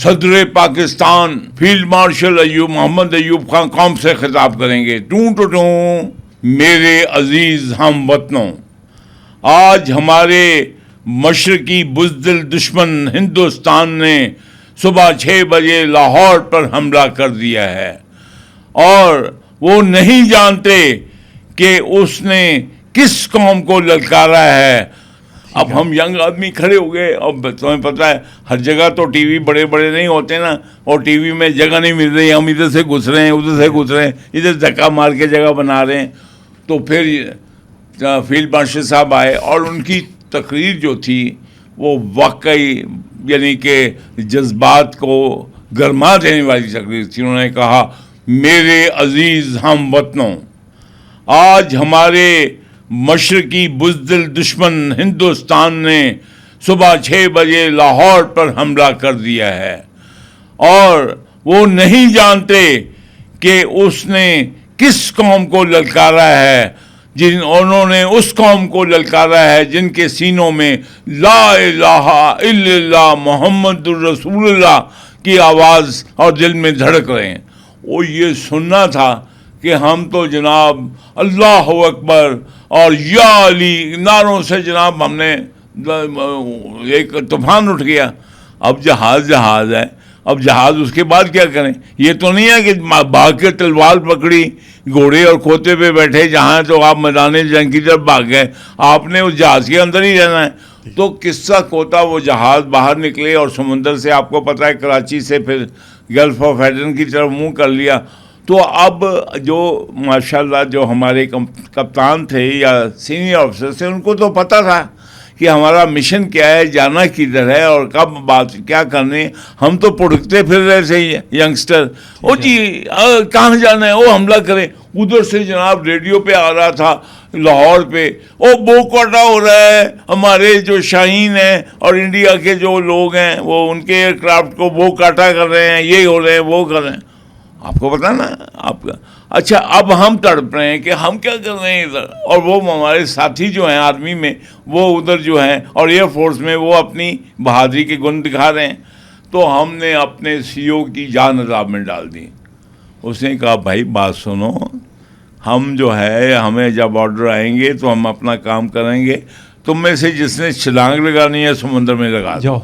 صدر Pakistan field marshal محمد ایوب خان قوم سے خطاب کریں گے. ٹوں ٹوں ٹوں. میرے عزیز ہم وطنوں، آج ہمارے مشرقی بزدل دشمن ہندوستان نے صبح 6 بجے لاہور پر حملہ کر دیا ہے، اور وہ نہیں جانتے کہ اس نے کس قوم کو للکارا ہے. اب ہم ینگ آدمی کھڑے ہو گئے. اب تمہیں پتہ ہے ہر جگہ تو ٹی وی بڑے بڑے نہیں ہوتے نا، اور ٹی وی میں جگہ نہیں مل رہی، ہم ادھر سے گھس رہے ہیں ادھر سے گھس رہے ہیں، ادھر دھکا مار کے جگہ بنا رہے ہیں. تو پھر فیلڈ مارشل صاحب آئے، اور ان کی تقریر جو تھی وہ واقعی یعنی کہ جذبات کو گرما دینے والی تقریر تھی. انہوں نے کہا، میرے عزیز ہم وطنوں، آج ہمارے مشرقی بزدل دشمن ہندوستان نے صبح 6 بجے لاہور پر حملہ کر دیا ہے، اور وہ نہیں جانتے کہ اس نے کس قوم کو للکارا ہے. انہوں نے اس قوم کو للکارا ہے جن کے سینوں میں لا الہ الا اللہ محمد الرسول اللہ کی آواز اور دل میں دھڑک رہے ہیں. وہ یہ سننا تھا کہ ہم تو جناب اللہ اکبر اور یا علی نعروں سے جناب ہم نے ایک طوفان اٹھ گیا. اب جہاز ہے، اب جہاز اس کے بعد کیا کریں؟ یہ تو نہیں ہے کہ بھاگ کے تلوار پکڑی، گھوڑے اور کھوتے پہ بیٹھے جہاں تو آپ میدان جنگ کی طرف بھاگ گئے. آپ نے اس جہاز کے اندر ہی رہنا ہے. تو قصہ کوتا وہ جہاز باہر نکلے اور سمندر سے، آپ کو پتہ ہے کراچی سے پھر گلف آف ایڈن کی طرف منہ کر لیا. تو اب جو ماشاءاللہ جو ہمارے کپتان تھے یا سینئر آفیسر تھے، ان کو تو پتہ تھا کہ ہمارا مشن کیا ہے، جانا کدھر ہے اور کب بات کیا کرنی. ہم تو پڑکتے پھر رہے تھے ینگسٹر، او جی کہاں جانا ہے، وہ حملہ کریں. ادھر سے جناب ریڈیو پہ آ رہا تھا لاہور پہ، او بو کاٹا ہو رہا ہے، ہمارے جو شاہین ہیں اور انڈیا کے جو لوگ ہیں وہ ان کے ایئر کرافٹ کو بو کاٹا کر رہے ہیں، یہ ہو رہے ہیں وہ کر رہے ہیں. آپ کو پتا نا آپ کا. اچھا اب ہم تڑپ رہے ہیں کہ ہم کیا کر رہے ہیں ادھر، اور وہ ہمارے ساتھی جو ہیں آرمی میں وہ ادھر جو ہیں اور ایئر فورس میں وہ اپنی بہادری کے گن دکھا رہے ہیں. تو ہم نے اپنے سی او کی جان عذاب میں ڈال دی. اس نے کہا، بھائی بات سنو، ہم جو ہے ہمیں جب آرڈر آئیں گے تو ہم اپنا کام کریں گے، تم میں سے جس نے چھلانگ لگانی ہے سمندر میں لگا دو.